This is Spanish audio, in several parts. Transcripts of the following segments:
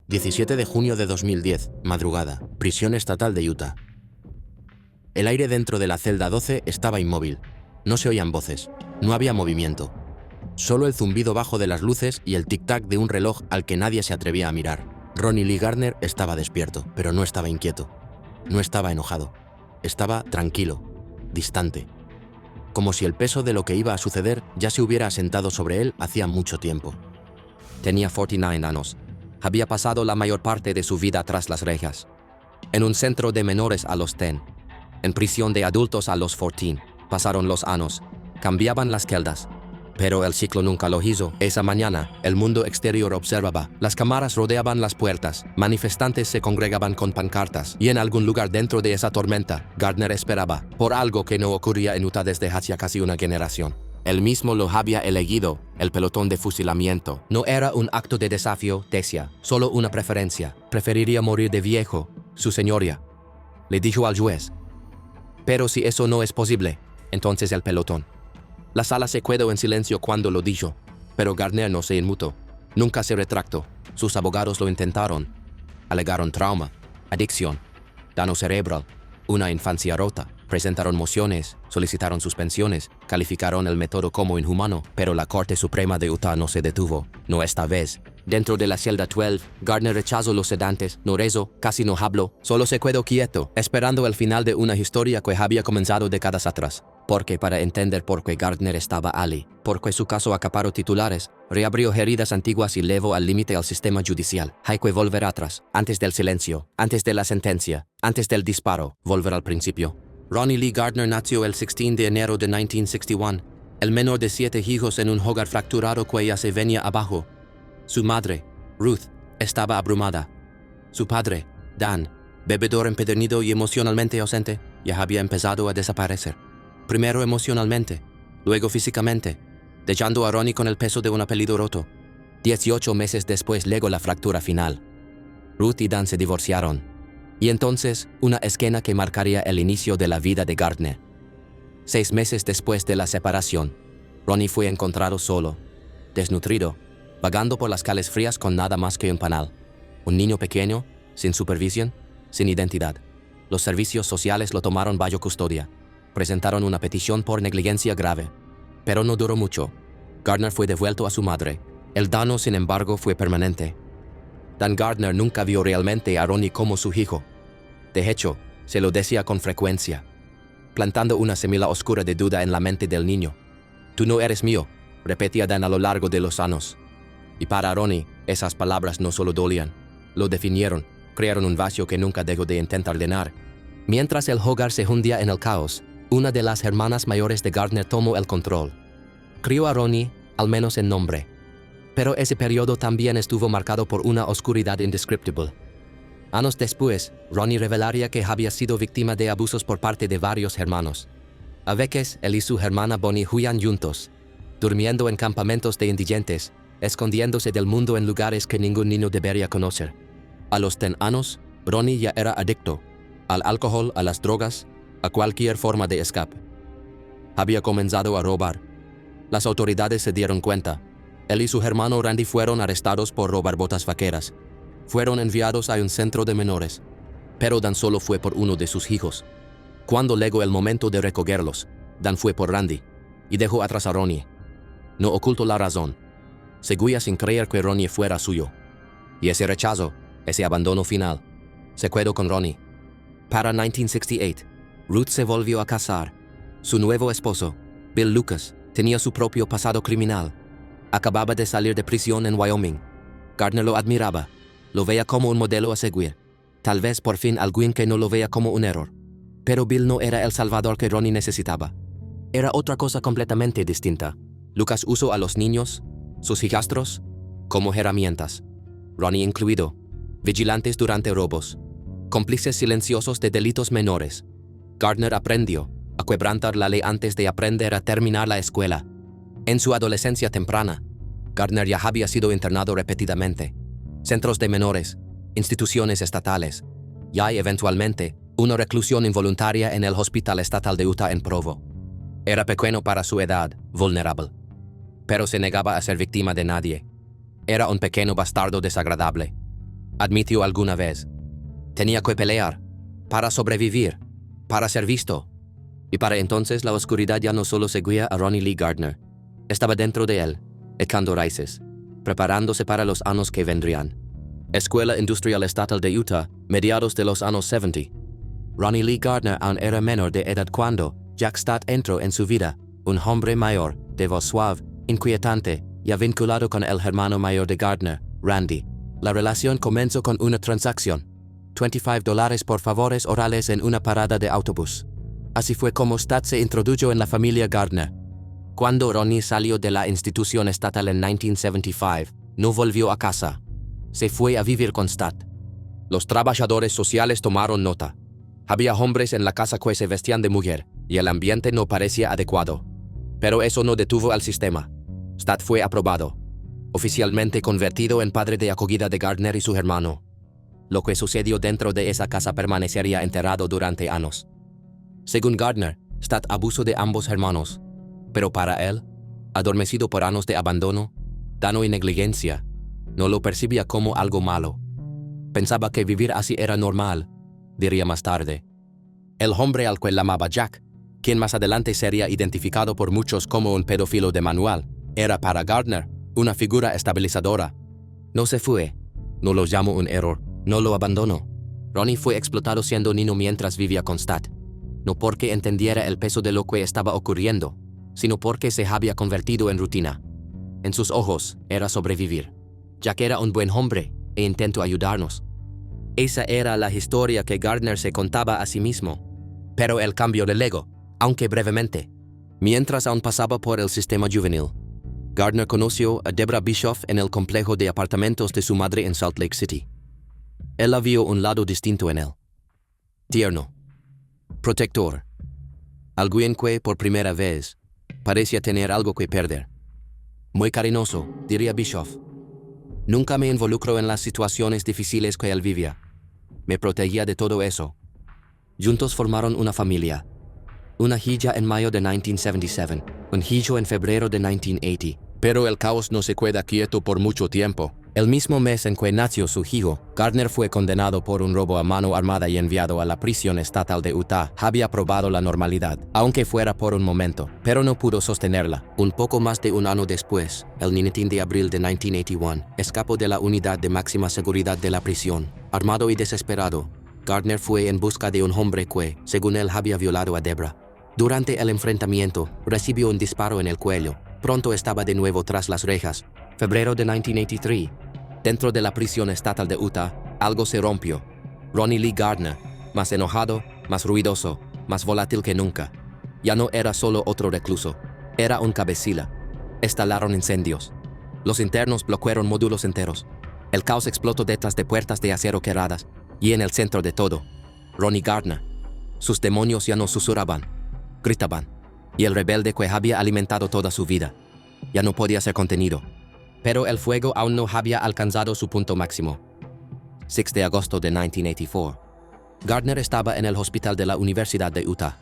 17 de junio de 2010, madrugada, prisión estatal de Utah. El aire dentro de la celda 12 estaba inmóvil. No se oían voces, no había movimiento. Solo el zumbido bajo de las luces y el tic-tac de un reloj al que nadie se atrevía a mirar. Ronnie Lee Gardner estaba despierto, pero no estaba inquieto. No estaba enojado. Estaba tranquilo, distante. Como si el peso de lo que iba a suceder ya se hubiera asentado sobre él hacía mucho tiempo. Tenía 49 años. Había pasado la mayor parte de su vida tras las rejas. En un centro de menores a los 10. En prisión de adultos a los 14. Pasaron los años. Cambiaban las celdas. Pero el ciclo nunca lo hizo. Esa mañana, el mundo exterior observaba. Las cámaras rodeaban las puertas. Manifestantes se congregaban con pancartas. Y en algún lugar dentro de esa tormenta, Gardner esperaba por algo que no ocurría en Utah desde hacía casi una generación. Él mismo lo había elegido, el pelotón de fusilamiento. No era un acto de desafío, decía, solo una preferencia. Preferiría morir de viejo, su señoría. Le dijo al juez. Pero si eso no es posible, entonces el pelotón. La sala se quedó en silencio cuando lo dijo, pero Gardner no se inmutó. Nunca se retractó. Sus abogados lo intentaron. Alegaron trauma, adicción, daño cerebral, una infancia rota. Presentaron mociones, solicitaron suspensiones, calificaron el método como inhumano, pero la Corte Suprema de Utah no se detuvo. No esta vez. Dentro de la celda 12, Gardner rechazó los sedantes, no rezó, casi no habló, solo se quedó quieto, esperando el final de una historia que había comenzado décadas atrás. Porque para entender por qué Gardner estaba allí, porque su caso acaparó titulares, reabrió heridas antiguas y llevó al límite al sistema judicial. Hay que volver atrás, antes del silencio, antes de la sentencia, antes del disparo, volver al principio. Ronnie Lee Gardner nació el 16 de enero de 1961, el menor de 7 hijos en un hogar fracturado que ya se venía abajo. Su madre, Ruth, estaba abrumada. Su padre, Dan, bebedor empedernido y emocionalmente ausente, ya había empezado a desaparecer. Primero emocionalmente, luego físicamente, dejando a Ronnie con el peso de un apellido roto. 18 meses después legó la fractura final. Ruth y Dan se divorciaron. Y entonces, una escena que marcaría el inicio de la vida de Gardner. 6 meses después de la separación, Ronnie fue encontrado solo, desnutrido, vagando por las calles frías con nada más que un panal. Un niño pequeño, sin supervisión, sin identidad. Los servicios sociales lo tomaron bajo custodia. Presentaron una petición por negligencia grave. Pero no duró mucho. Gardner fue devuelto a su madre. El daño, sin embargo, fue permanente. Dan Gardner nunca vio realmente a Ronnie como su hijo. De hecho, se lo decía con frecuencia, plantando una semilla oscura de duda en la mente del niño. «Tú no eres mío», repetía Dan a lo largo de los años. Y para Ronnie, esas palabras no solo dolían, lo definieron, crearon un vacío que nunca dejó de intentar llenar. Mientras el hogar se hundía en el caos, una de las hermanas mayores de Gardner tomó el control. Crió a Ronnie, al menos en nombre. Pero ese periodo también estuvo marcado por una oscuridad indescriptible. Años después, Ronnie revelaría que había sido víctima de abusos por parte de varios hermanos. A veces, él y su hermana Bonnie huían juntos, durmiendo en campamentos de indigentes, escondiéndose del mundo en lugares que ningún niño debería conocer. A los 10 años, Ronnie ya era adicto, al alcohol, a las drogas, a cualquier forma de escape. Había comenzado a robar. Las autoridades se dieron cuenta. Él y su hermano Randy fueron arrestados por robar botas vaqueras. Fueron enviados a un centro de menores. Pero Dan solo fue por uno de sus hijos. Cuando llegó el momento de recogerlos, Dan fue por Randy y dejó atrás a Ronnie. No ocultó la razón. Seguía sin creer que Ronnie fuera suyo. Y ese rechazo, ese abandono final, se quedó con Ronnie. Para 1968, Ruth se volvió a casar. Su nuevo esposo, Bill Lucas, tenía su propio pasado criminal. Acababa de salir de prisión en Wyoming. Gardner lo admiraba, lo veía como un modelo a seguir. Tal vez por fin alguien que no lo vea como un error. Pero Bill no era el salvador que Ronnie necesitaba. Era otra cosa completamente distinta. Lucas usó a los niños, sus hijastros, como herramientas. Ronnie incluido. Vigilantes durante robos. Cómplices silenciosos de delitos menores. Gardner aprendió a quebrantar la ley antes de aprender a terminar la escuela. En su adolescencia temprana, Gardner ya había sido internado repetidamente. Centros de menores, instituciones estatales, y eventualmente una reclusión involuntaria en el Hospital Estatal de Utah en Provo. Era pequeño para su edad, vulnerable, pero se negaba a ser víctima de nadie. Era un pequeño bastardo desagradable. admitió alguna vez. Tenía que pelear, para sobrevivir, para ser visto. Y para entonces la oscuridad ya no solo seguía a Ronnie Lee Gardner. Estaba dentro de él, echando raíces, preparándose para los años que vendrían. Escuela Industrial Estatal de Utah, mediados de los años 70. Ronnie Lee Gardner aún era menor de edad cuando Jack Stott entró en su vida, un hombre mayor, de voz suave, inquietante, ya vinculado con el hermano mayor de Gardner, Randy. La relación comenzó con una transacción. $25 por favores orales en una parada de autobús. Así fue como Stott se introdujo en la familia Gardner. Cuando Ronnie salió de la institución estatal en 1975, no volvió a casa. Se fue a vivir con Stott. Los trabajadores sociales tomaron nota. Había hombres en la casa que se vestían de mujer, y el ambiente no parecía adecuado. Pero eso no detuvo al sistema. Stott fue aprobado, oficialmente convertido en padre de acogida de Gardner y su hermano. Lo que sucedió dentro de esa casa permanecería enterrado durante años. Según Gardner, Stott abusó de ambos hermanos, pero para él, adormecido por años de abandono, daño y negligencia, no lo percibía como algo malo. Pensaba que vivir así era normal, diría más tarde. El hombre al que llamaba Jack, quien más adelante sería identificado por muchos como un pedófilo de manual, era para Gardner una figura estabilizadora. No se fue, no lo llamo un error, no lo abandonó. Ronnie fue explotado siendo niño mientras vivía con Stott. No porque entendiera el peso de lo que estaba ocurriendo, sino porque se había convertido en rutina. En sus ojos era sobrevivir. Jack era un buen hombre e intentó ayudarnos. Esa era la historia que Gardner se contaba a sí mismo. Pero él cambió de lego, aunque brevemente. Mientras aún pasaba por el sistema juvenil, Gardner conoció a Deborah Bischoff en el complejo de apartamentos de su madre en Salt Lake City. Él la vio un lado distinto en él. Tierno. Protector. Alguien que, por primera vez, parecía tener algo que perder. Muy cariñoso, diría Bischoff. Nunca me involucró en las situaciones difíciles que él vivía. Me protegía de todo eso. Juntos formaron una familia. Una hija en mayo de 1977, un hijo en febrero de 1980. Pero el caos no se queda quieto por mucho tiempo. El mismo mes en que nació su hijo, Gardner fue condenado por un robo a mano armada y enviado a la prisión estatal de Utah. Había probado la normalidad, aunque fuera por un momento, pero no pudo sostenerla. Un poco más de un año después, el 19 de abril de 1981, escapó de la unidad de máxima seguridad de la prisión. Armado y desesperado, Gardner fue en busca de un hombre que, según él, había violado a Deborah. Durante el enfrentamiento, recibió un disparo en el cuello. Pronto estaba de nuevo tras las rejas. Febrero de 1983. Dentro de la prisión estatal de Utah, algo se rompió. Ronnie Lee Gardner, más enojado, más ruidoso, más volátil que nunca. Ya no era solo otro recluso. Era un cabecilla. Estalaron incendios. Los internos bloquearon módulos enteros. El caos explotó detrás de puertas de acero quebradas. Y en el centro de todo, Ronnie Gardner. Sus demonios ya no susurraban, gritaban. Y el rebelde que había alimentado toda su vida ya no podía ser contenido. Pero el fuego aún no había alcanzado su punto máximo. 6 de agosto de 1984. Gardner estaba en el hospital de la Universidad de Utah.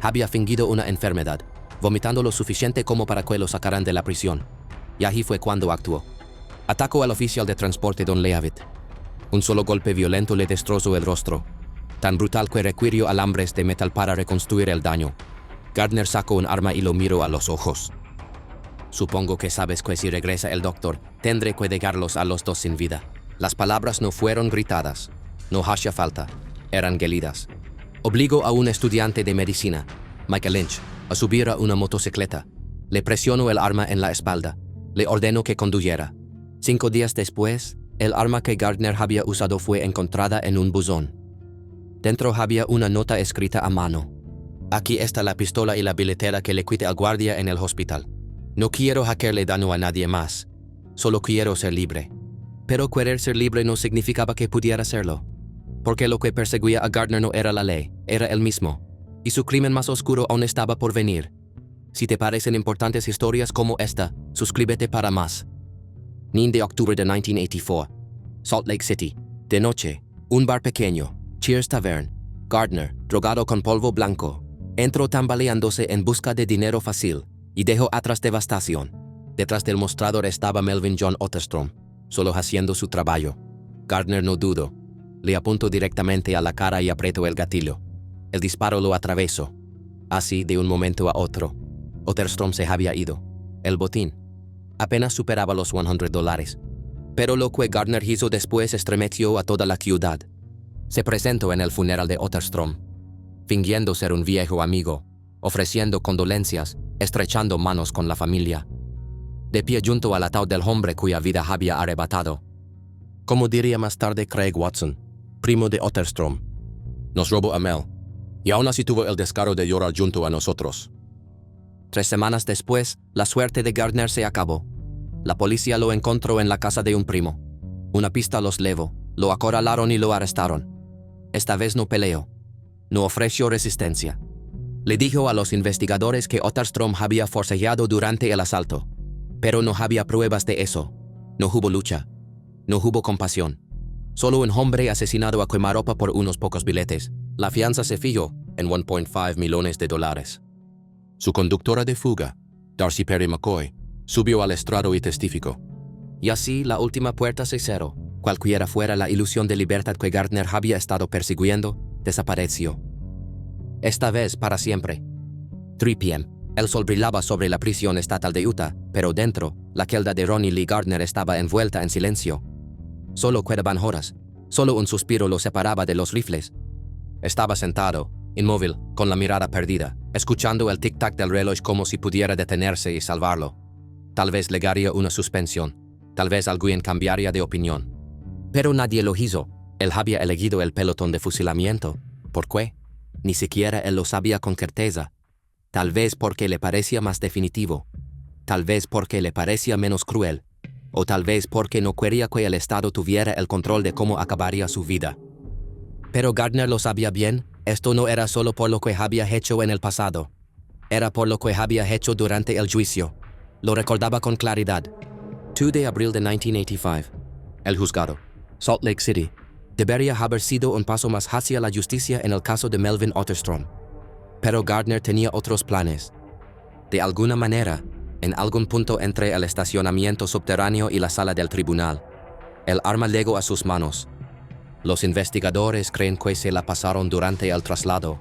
Había fingido una enfermedad, vomitando lo suficiente como para que lo sacaran de la prisión. Y allí fue cuando actuó. Atacó al oficial de transporte Don Leavitt. Un solo golpe violento le destrozó el rostro, tan brutal que requirió alambres de metal para reconstruir el daño. Gardner sacó un arma y lo miró a los ojos. Supongo que sabes que si regresa el doctor, tendré que dejarlos a los dos sin vida. Las palabras no fueron gritadas, no hacía falta, eran gelidas. Obligó a un estudiante de medicina, Michael Lynch, a subir a una motocicleta. Le presionó el arma en la espalda. Le ordenó que condujera. 5 días después, el arma que Gardner había usado fue encontrada en un buzón. Dentro había una nota escrita a mano. Aquí está la pistola y la billetera que le quité al guardia en el hospital. No quiero hacerle daño a nadie más. Solo quiero ser libre. Pero querer ser libre no significaba que pudiera serlo. Porque lo que perseguía a Gardner no era la ley, era él mismo. Y su crimen más oscuro aún estaba por venir. Si te parecen importantes historias como esta, suscríbete para más. 9 de octubre de 1984. Salt Lake City. De noche, un bar pequeño, Cheers Tavern. Gardner, drogado con polvo blanco, entró tambaleándose en busca de dinero fácil y dejó atrás devastación. Detrás del mostrador estaba Melvin John Otterstrom, solo haciendo su trabajo. Gardner no dudó. Le apuntó directamente a la cara y apretó el gatillo. El disparo lo atravesó. Así, de un momento a otro, Otterstrom se había ido. El botín apenas superaba los $100. Pero lo que Gardner hizo después estremeció a toda la ciudad. Se presentó en el funeral de Otterstrom, fingiendo ser un viejo amigo, ofreciendo condolencias, estrechando manos con la familia. De pie junto al ataúd del hombre cuya vida había arrebatado. Como diría más tarde Craig Watson, primo de Otterstrom, nos robó a Mel, y aún así tuvo el descaro de llorar junto a nosotros. 3 semanas después, la suerte de Gardner se acabó. La policía lo encontró en la casa de un primo. Una pista los levó, lo acorralaron y lo arrestaron. Esta vez no peleó. No ofreció resistencia. Le dijo a los investigadores que Otterstrom había forcejeado durante el asalto. Pero no había pruebas de eso. No hubo lucha. No hubo compasión. Solo un hombre asesinado a quemarropa por unos pocos billetes. La fianza se fijó en $1.5 millones. Su conductora de fuga, Darcy Perry McCoy, subió al estrado y testificó. Y así la última puerta se cerró. Cualquiera fuera la ilusión de libertad que Gardner había estado persiguiendo, desapareció. Esta vez para siempre. 3 p.m. El sol brillaba sobre la prisión estatal de Utah, pero dentro, la celda de Ronnie Lee Gardner estaba envuelta en silencio. Solo quedaban horas. Solo un suspiro lo separaba de los rifles. Estaba sentado, inmóvil, con la mirada perdida, escuchando el tic-tac del reloj como si pudiera detenerse y salvarlo. Tal vez le daría una suspensión. Tal vez alguien cambiaría de opinión. Pero nadie lo hizo. Él había elegido el pelotón de fusilamiento. ¿Por qué? Ni siquiera él lo sabía con certeza. Tal vez porque le parecía más definitivo. Tal vez porque le parecía menos cruel. O tal vez porque no quería que el Estado tuviera el control de cómo acabaría su vida. Pero Gardner lo sabía bien. Esto no era solo por lo que había hecho en el pasado. Era por lo que había hecho durante el juicio. Lo recordaba con claridad. 2 de abril de 1985. El juzgado. Salt Lake City. Debería haber sido un paso más hacia la justicia en el caso de Melvin Otterstrom. Pero Gardner tenía otros planes. De alguna manera, en algún punto entre el estacionamiento subterráneo y la sala del tribunal, el arma llegó a sus manos. Los investigadores creen que se la pasaron durante el traslado.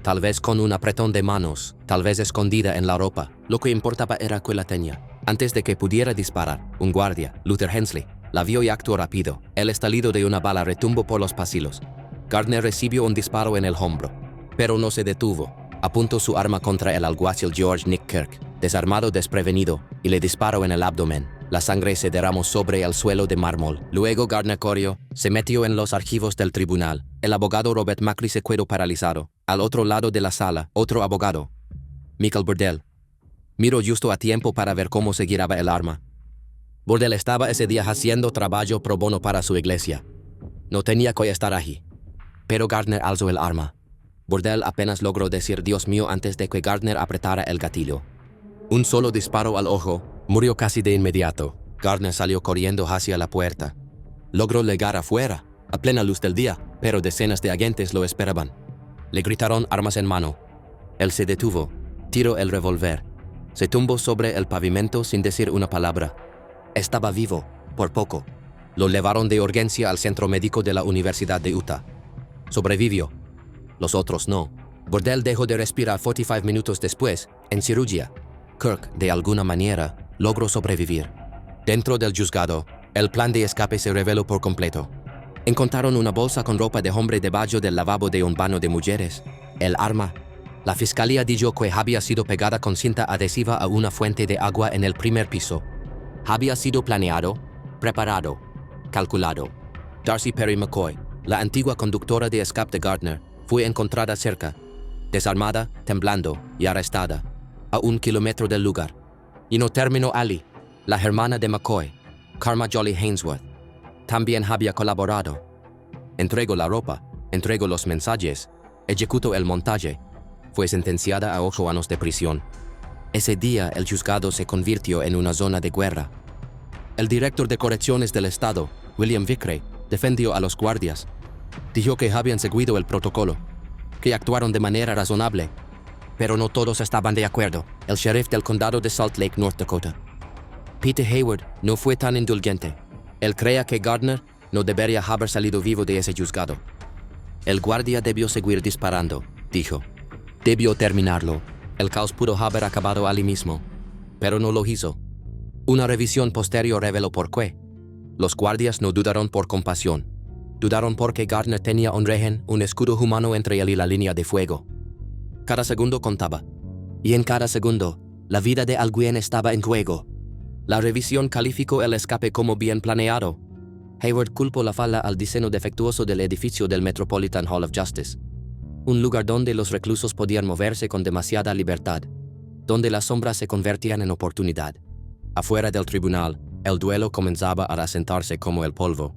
Tal vez con un apretón de manos, tal vez escondida en la ropa. Lo que importaba era que la tenía. Antes de que pudiera disparar, un guardia, Luther Hensley, la vio y actuó rápido. El estallido de una bala retumbó por los pasillos. Gardner recibió un disparo en el hombro, pero no se detuvo. Apuntó su arma contra el alguacil George Nick Kirk, desarmado desprevenido, y le disparó en el abdomen. La sangre se derramó sobre el suelo de mármol. Luego Gardner corrió, se metió en los archivos del tribunal. El abogado Robert Macri se quedó paralizado. Al otro lado de la sala, otro abogado, Michael Burdell, miró justo a tiempo para ver cómo se giraba el arma. Burdell estaba ese día haciendo trabajo pro bono para su iglesia. No tenía que estar allí. Pero Gardner alzó el arma. Burdell apenas logró decir Dios mío antes de que Gardner apretara el gatillo. Un solo disparo al ojo, murió casi de inmediato. Gardner salió corriendo hacia la puerta. Logró llegar afuera, a plena luz del día, pero decenas de agentes lo esperaban. Le gritaron armas en mano. Él se detuvo, tiró el revólver. Se tumbó sobre el pavimento sin decir una palabra. Estaba vivo, por poco. Lo llevaron de urgencia al centro médico de la Universidad de Utah. Sobrevivió. Los otros no. Burdell dejó de respirar 45 minutos después, en cirugía. Kirk, de alguna manera, logró sobrevivir. Dentro del juzgado, el plan de escape se reveló por completo. Encontraron una bolsa con ropa de hombre debajo del lavabo de un baño de mujeres. El arma. La fiscalía dijo que había sido pegada con cinta adhesiva a una fuente de agua en el primer piso. Había sido planeado, preparado, calculado. Darcy Perry McCoy, la antigua conductora de escape de Gardner, fue encontrada cerca, desarmada, temblando y arrestada, a 1 kilómetro del lugar. Y no terminó allí. La hermana de McCoy, Karma Jolie Hainsworth, también había colaborado. Entregó la ropa, entregó los mensajes, ejecutó el montaje. Fue sentenciada a 8 años de prisión. Ese día el juzgado se convirtió en una zona de guerra. El director de correcciones del estado, William Vickrey, defendió a los guardias. Dijo que habían seguido el protocolo, que actuaron de manera razonable. Pero no todos estaban de acuerdo. El sheriff del condado de Salt Lake, North Dakota, Peter Hayward, no fue tan indulgente. Él creía que Gardner No debería haber salido vivo de ese juzgado. El guardia debió seguir disparando, dijo. Debió terminarlo. El caos pudo haber acabado allí mismo, pero no lo hizo. Una revisión posterior reveló por qué. Los guardias no dudaron por compasión. Dudaron porque Gardner tenía un rehén, un escudo humano entre él y la línea de fuego. Cada segundo contaba. Y en cada segundo, la vida de alguien estaba en juego. La revisión calificó el escape como bien planeado. Hayward culpó la falla al diseño defectuoso del edificio del Metropolitan Hall of Justice. Un lugar donde los reclusos podían moverse con demasiada libertad, donde las sombras se convertían en oportunidad. Afuera del tribunal, el duelo comenzaba a asentarse como el polvo.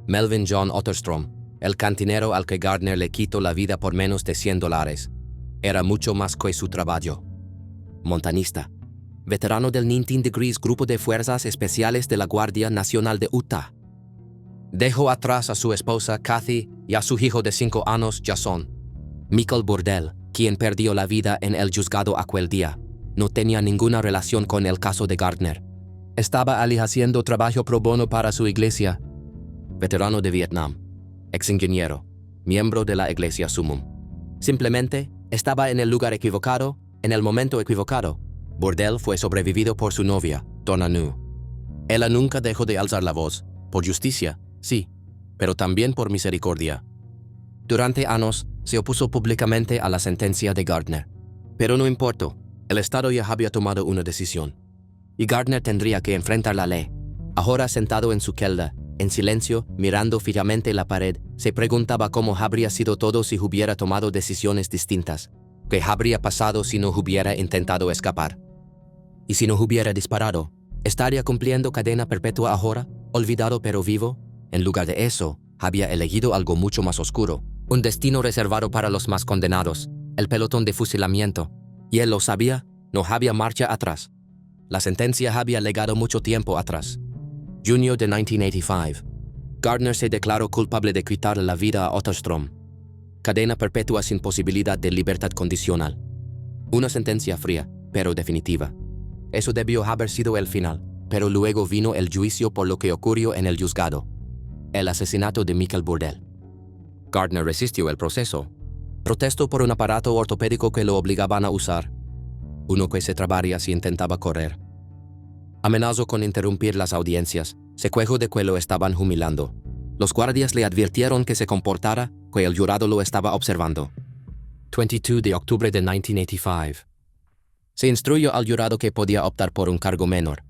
Melvin John Otterstrom, el cantinero al que Gardner le quitó la vida por menos de $100, era mucho más que su trabajo. Montanista, veterano del 19 Degrees Grupo de Fuerzas Especiales de la Guardia Nacional de Utah. Dejó atrás a su esposa Kathy y a su hijo de 5 años Jason. Michael Burdell, quien perdió la vida en el juzgado aquel día, no tenía ninguna relación con el caso de Gardner. Estaba allí haciendo trabajo pro bono para su iglesia. Veterano de Vietnam, ex-ingeniero, miembro de la iglesia Sumum. Simplemente estaba en el lugar equivocado, en el momento equivocado. Burdell fue sobrevivido por su novia, Donna Nu. Ella nunca dejó de alzar la voz, por justicia, sí, pero también por misericordia. Durante años, se opuso públicamente a la sentencia de Gardner. Pero no importó, el Estado ya había tomado una decisión. Y Gardner tendría que enfrentar la ley. Ahora sentado en su celda, en silencio, mirando fijamente la pared, se preguntaba cómo habría sido todo si hubiera tomado decisiones distintas. ¿Qué habría pasado si no hubiera intentado escapar? ¿Y si no hubiera disparado? ¿Estaría cumpliendo cadena perpetua ahora, olvidado pero vivo? En lugar de eso, había elegido algo mucho más oscuro. Un destino reservado para los más condenados, el pelotón de fusilamiento. Y él lo sabía, no había marcha atrás. La sentencia había legado mucho tiempo atrás. Junio de 1985. Gardner se declaró culpable de quitarle la vida a Otterstrom. Cadena perpetua sin posibilidad de libertad condicional. Una sentencia fría, pero definitiva. Eso debió haber sido el final, pero luego vino el juicio por lo que ocurrió en el juzgado. El asesinato de Michael Burdell. Gardner resistió el proceso. Protestó por un aparato ortopédico que lo obligaban a usar. Uno que se trabaría si intentaba correr. Amenazó con interrumpir las audiencias. Se quejó de que lo estaban humillando. Los guardias le advirtieron que se comportara, que el jurado lo estaba observando. 22 de octubre de 1985. Se instruyó al jurado que podía optar por un cargo menor.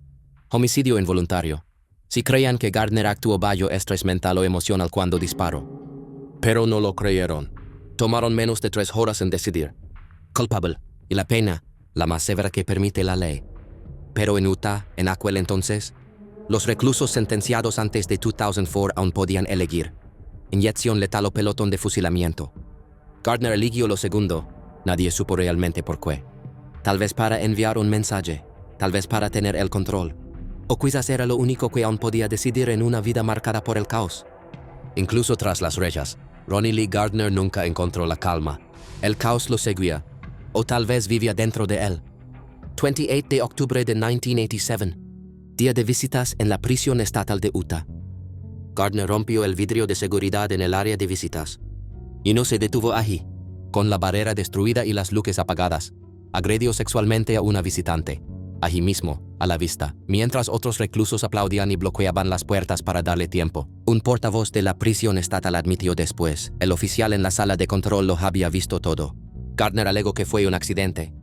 Homicidio involuntario. Si creían que Gardner actuó bajo estrés mental o emocional cuando disparó. Pero no lo creyeron. Tomaron menos de 3 horas en decidir. Culpable. Y la pena, la más severa que permite la ley. Pero en Utah, en aquel entonces, los reclusos sentenciados antes de 2004 aún podían elegir. Inyección letal o pelotón de fusilamiento. Gardner eligió lo segundo. Nadie supo realmente por qué. Tal vez para enviar un mensaje. Tal vez para tener el control. O quizás era lo único que aún podía decidir en una vida marcada por el caos. Incluso tras las rejas, Ronnie Lee Gardner nunca encontró la calma. El caos lo seguía. O tal vez vivía dentro de él. 28 de octubre de 1987. Día de visitas en la prisión estatal de Utah. Gardner rompió el vidrio de seguridad en el área de visitas. Y no se detuvo allí. Con la barrera destruida y las luces apagadas, agredió sexualmente a una visitante. Allí mismo, a la vista, mientras otros reclusos aplaudían y bloqueaban las puertas para darle tiempo. Un portavoz de la prisión estatal admitió después. El oficial en la sala de control lo había visto todo. Gardner alegó que fue un accidente,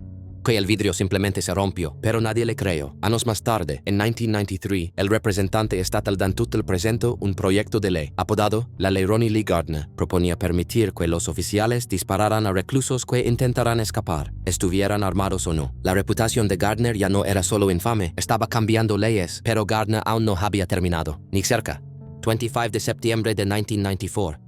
que el vidrio simplemente se rompió, pero nadie le creyó. Años más tarde, en 1993, el representante estatal Dan Tuttle presentó un proyecto de ley, apodado la Ley Ronnie Lee Gardner. Proponía permitir que los oficiales dispararan a reclusos que intentaran escapar, estuvieran armados o no. La reputación de Gardner ya no era solo infame, estaba cambiando leyes, pero Gardner aún no había terminado, ni cerca. 25 de septiembre de 1994.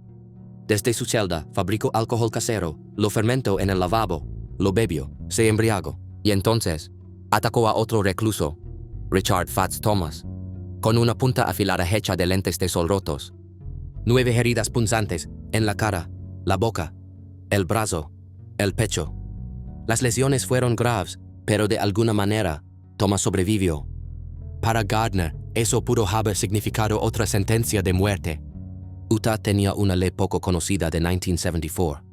Desde su celda, fabricó alcohol casero, lo fermentó en el lavabo, lo bebió, se embriagó, y entonces atacó a otro recluso, Richard Fats Thomas, con una punta afilada hecha de lentes de sol rotos. 9 heridas punzantes en la cara, la boca, el brazo, el pecho. Las lesiones fueron graves, pero de alguna manera, Thomas sobrevivió. Para Gardner, Eso pudo haber significado otra sentencia de muerte. Utah tenía una ley poco conocida de 1974,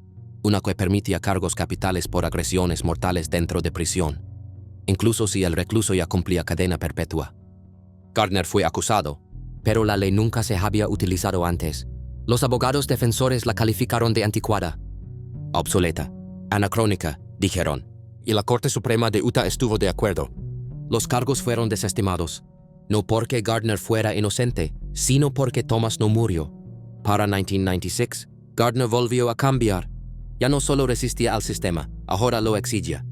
una que permitía cargos capitales por agresiones mortales dentro de prisión, incluso si el recluso ya cumplía cadena perpetua. Gardner fue acusado, pero la ley nunca se había utilizado antes. Los abogados defensores la calificaron de anticuada, obsoleta, anacrónica, dijeron, y la Corte Suprema de Utah estuvo de acuerdo. Los cargos fueron desestimados, no porque Gardner fuera inocente, sino porque Thomas no murió. Para 1996, Gardner volvió a cambiar. Ya no solo resistía al sistema, ahora lo exigía.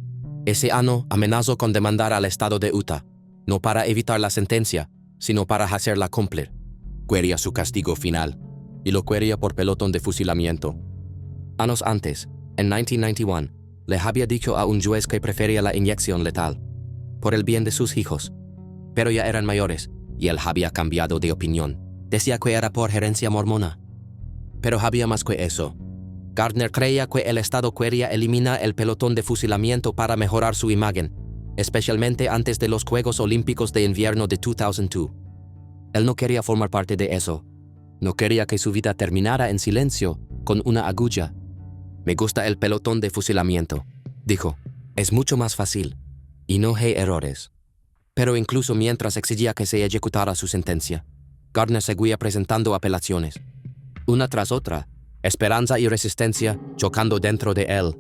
Ese año amenazó con demandar al estado de Utah, no para evitar la sentencia, sino para hacerla cumplir. Quería su castigo final, y lo quería por pelotón de fusilamiento. Años antes, en 1991, le había dicho a un juez que prefería la inyección letal, por el bien de sus hijos. Pero ya eran mayores, y él había cambiado de opinión. Decía que era por herencia mormona. Pero había más que eso. Gardner creía que el Estado quería eliminar el pelotón de fusilamiento para mejorar su imagen, especialmente antes de los Juegos Olímpicos de Invierno de 2002. Él no quería formar parte de eso. No quería que su vida terminara en silencio, con una agulla. Me gusta el pelotón de fusilamiento, dijo. Es mucho más fácil, y no hay errores. Pero incluso mientras exigía que se ejecutara su sentencia, Gardner seguía presentando apelaciones. Una tras otra, esperanza y resistencia chocando dentro de él.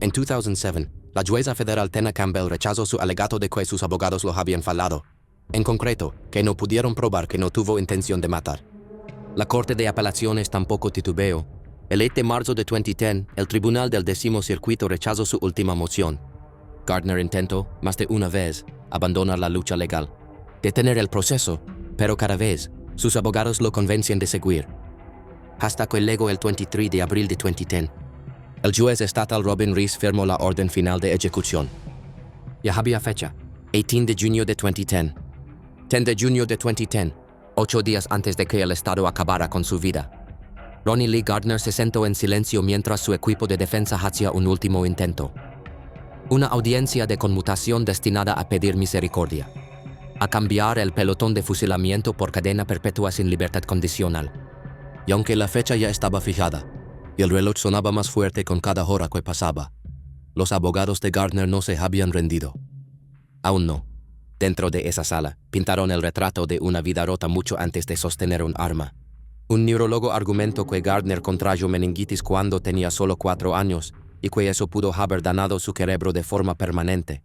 En 2007, la jueza federal Tena Campbell rechazó su alegato de que sus abogados lo habían fallado. En concreto, que no pudieron probar que no tuvo intención de matar. La Corte de Apelaciones tampoco titubeó. El 8 de marzo de 2010, el Tribunal del 10º Circuito rechazó su última moción. Gardner intentó, más de una vez, abandonar la lucha legal, detener el proceso, pero cada vez, sus abogados lo convencían de seguir. Hasta que luego el 23 de abril de 2010, el juez estatal Robin Reese firmó la orden final de ejecución. Ya había fecha, 18 de junio de 2010. 10 de junio de 2010, 8 días antes de que el Estado acabara con su vida. Ronnie Lee Gardner se sentó en silencio mientras su equipo de defensa hacía un último intento. Una audiencia de conmutación destinada a pedir misericordia, a cambiar el pelotón de fusilamiento por cadena perpetua sin libertad condicional. Y aunque la fecha ya estaba fijada, y el reloj sonaba más fuerte con cada hora que pasaba, los abogados de Gardner no se habían rendido. Aún no. Dentro de esa sala, pintaron el retrato de una vida rota mucho antes de sostener un arma. Un neurólogo argumentó que Gardner contrajo meningitis cuando tenía solo 4 años y que eso pudo haber dañado su cerebro de forma permanente.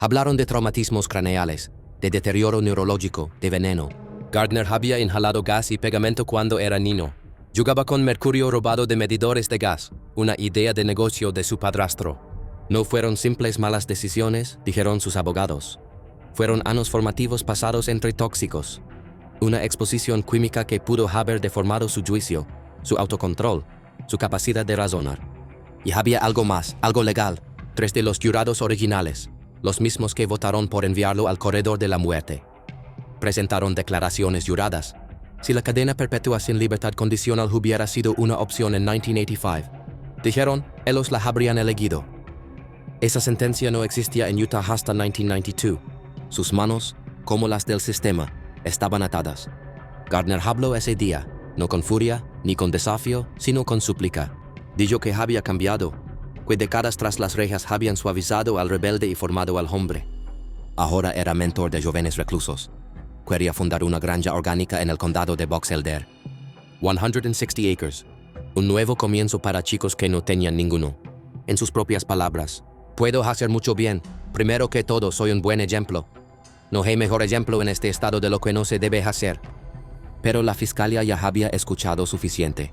Hablaron de traumatismos craneales, de deterioro neurológico, de veneno. Gardner había inhalado gas y pegamento cuando era niño. Jugaba con mercurio robado de medidores de gas, una idea de negocio de su padrastro. No fueron simples malas decisiones, dijeron sus abogados. Fueron años formativos pasados entre tóxicos. Una exposición química que pudo haber deformado su juicio, su autocontrol, su capacidad de razonar. Y había algo más, algo legal. 3 de los jurados originales, los mismos que votaron por enviarlo al corredor de la muerte, presentaron declaraciones juradas. Si la cadena perpetua sin libertad condicional hubiera sido una opción en 1985, dijeron, ellos la habrían elegido. Esa sentencia no existía en Utah hasta 1992. Sus manos, como las del sistema, estaban atadas. Gardner habló ese día, no con furia, ni con desafío, sino con súplica. Dijo que había cambiado, que décadas tras las rejas habían suavizado al rebelde y formado al hombre. Ahora era mentor de jóvenes reclusos. Quería fundar una granja orgánica en el condado de Box Elder. 160 acres. Un nuevo comienzo para chicos que no tenían ninguno. En sus propias palabras, puedo hacer mucho bien. Primero que todo, soy un buen ejemplo. No hay mejor ejemplo en este estado de lo que no se debe hacer. Pero la fiscalía ya había escuchado suficiente.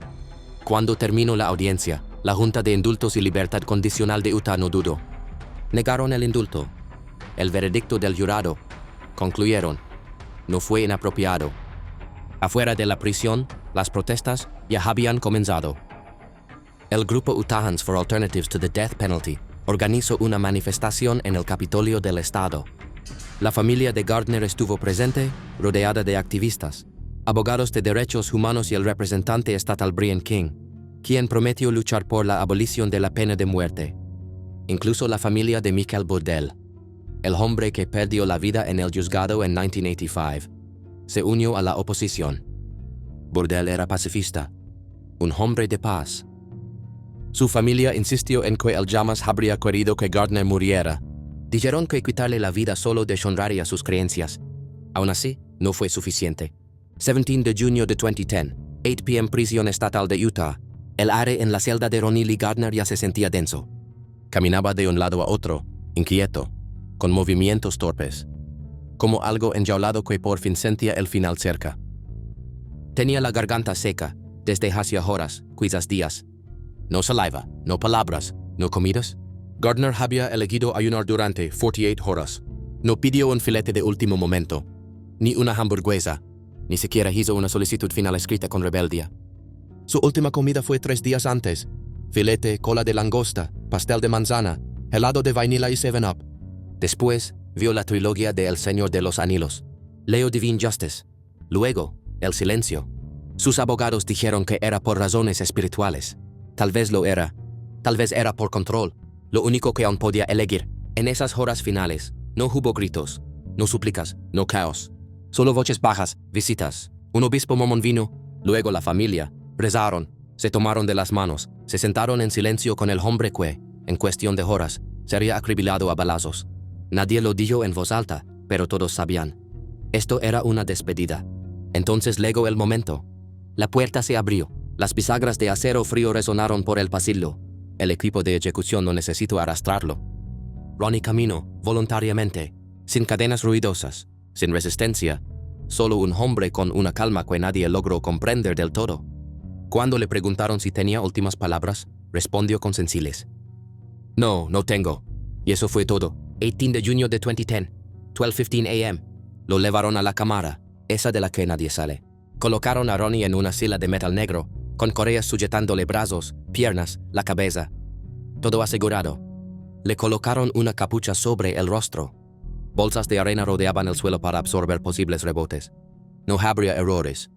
Cuando terminó la audiencia, la Junta de Indultos y Libertad Condicional de Utah no dudó. Negaron el indulto. El veredicto del jurado. Concluyeron. No fue inapropiado. Afuera de la prisión, las protestas ya habían comenzado. El grupo Utahans for Alternatives to the Death Penalty organizó una manifestación en el Capitolio del Estado. La familia de Gardner estuvo presente, rodeada de activistas, abogados de derechos humanos y el representante estatal Brian King, quien prometió luchar por la abolición de la pena de muerte. Incluso la familia de Michael Bodell, el hombre que perdió la vida en el juzgado en 1985. se unió a la oposición. Burdell era pacifista, un hombre de paz. Su familia insistió en que el Llamas habría querido que Gardner muriera. Dijeron que quitarle la vida solo deshonraría sus creencias. Aún así, no fue suficiente. 17 de junio de 2010, 8 p.m. prisión estatal de Utah. El aire en la celda de Ronnie Lee Gardner ya se sentía denso. Caminaba de un lado a otro, inquieto, con movimientos torpes, como algo enjaulado que por fin sentía el final cerca. Tenía la garganta seca, desde hacía horas, quizás días. No saliva, no palabras, no comidas. Gardner había elegido ayunar durante 48 horas. No pidió un filete de último momento, ni una hamburguesa, ni siquiera hizo una solicitud final escrita con rebeldía. Su última comida fue 3 días antes. Filete, cola de langosta, pastel de manzana, helado de vainilla y 7-Up. Después, vio la trilogía de El Señor de los Anillos. Leo Divine Justice. Luego, el silencio. Sus abogados dijeron que era por razones espirituales. Tal vez lo era. Tal vez era por control. Lo único que aún podía elegir. En esas horas finales, no hubo gritos, no súplicas, no caos. Solo voces bajas, visitas. Un obispo mormón vino, luego la familia. Rezaron, se tomaron de las manos, se sentaron en silencio con el hombre que, en cuestión de horas, sería acribillado a balazos. Nadie lo dijo en voz alta, pero todos sabían. Esto era una despedida. Entonces llegó el momento. La puerta se abrió. Las bisagras de acero frío resonaron por el pasillo. El equipo de ejecución no necesitó arrastrarlo. Ronnie caminó, voluntariamente, sin cadenas ruidosas, sin resistencia, solo un hombre con una calma que nadie logró comprender del todo. Cuando le preguntaron si tenía últimas palabras, respondió con sencillez. No, no tengo. Y eso fue todo. 18 de junio de 2010, 12:15 a.m. Lo llevaron a la cámara, esa de la que nadie sale. Colocaron a Ronnie en una silla de metal negro, con correas sujetándole brazos, piernas, la cabeza. Todo asegurado. Le colocaron una capucha sobre el rostro. Bolsas de arena rodeaban el suelo para absorber posibles rebotes. No habría errores.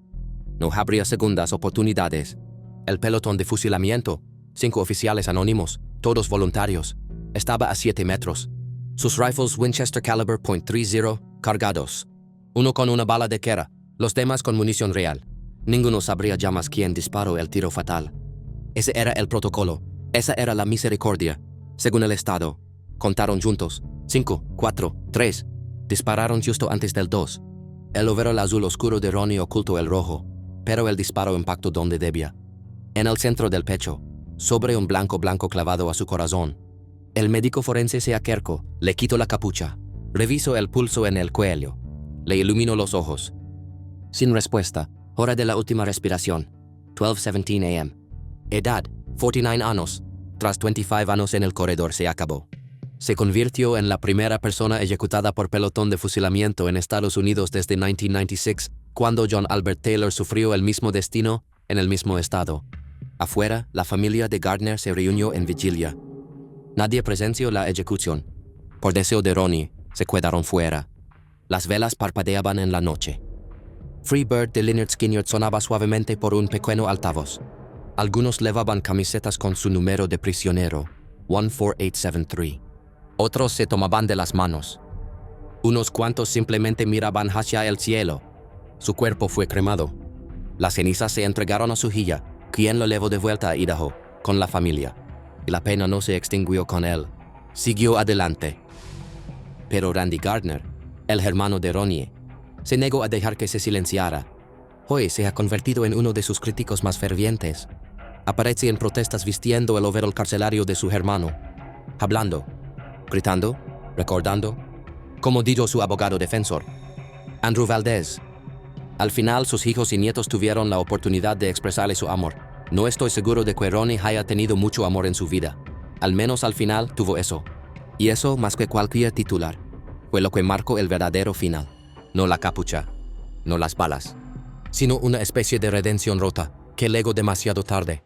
No habría segundas oportunidades. El pelotón de fusilamiento, 5 oficiales anónimos, todos voluntarios, estaba a 7 metros. Sus rifles Winchester Caliber .30 cargados. Uno con una bala de Kera, los demás con munición real. Ninguno sabría ya más quién disparó el tiro fatal. Ese era el protocolo. Esa era la misericordia. Según el Estado, contaron juntos. 5, 4, 3. Dispararon justo antes del 2. El overol azul oscuro de Ronnie ocultó el rojo, pero el disparo impactó donde debía. En el centro del pecho, sobre un blanco clavado a su corazón. El médico forense se acercó, le quitó la capucha, revisó el pulso en el cuello, le iluminó los ojos. Sin respuesta, hora de la última respiración, 12:17 a.m. Edad, 49 años. Tras 25 años en el corredor se acabó. Se convirtió en la primera persona ejecutada por pelotón de fusilamiento en Estados Unidos desde 1996, cuando John Albert Taylor sufrió el mismo destino en el mismo estado. Afuera, la familia de Gardner se reunió en vigilia. Nadie presenció la ejecución. Por deseo de Ronnie, se quedaron fuera. Las velas parpadeaban en la noche. Free Bird de Lynyrd Skynyrd sonaba suavemente por un pequeño altavoz. Algunos llevaban camisetas con su número de prisionero, 14873. Otros se tomaban de las manos. Unos cuantos simplemente miraban hacia el cielo. Su cuerpo fue cremado. Las cenizas se entregaron a su hija, quien lo llevó de vuelta a Idaho, con la familia. Y la pena no se extinguió con él. Siguió adelante. Pero Randy Gardner, el hermano de Ronnie, se negó a dejar que se silenciara. Hoy se ha convertido en uno de sus críticos más fervientes. Aparece en protestas vistiendo el overol carcelario de su hermano, hablando, gritando, recordando, como dijo su abogado defensor, Andrew Valdez. Al final, sus hijos y nietos tuvieron la oportunidad de expresarle su amor. No estoy seguro de que Ronnie haya tenido mucho amor en su vida. Al menos al final tuvo eso. Y eso, más que cualquier titular, fue lo que marcó el verdadero final. No la capucha, no las balas, sino una especie de redención rota que llegó demasiado tarde.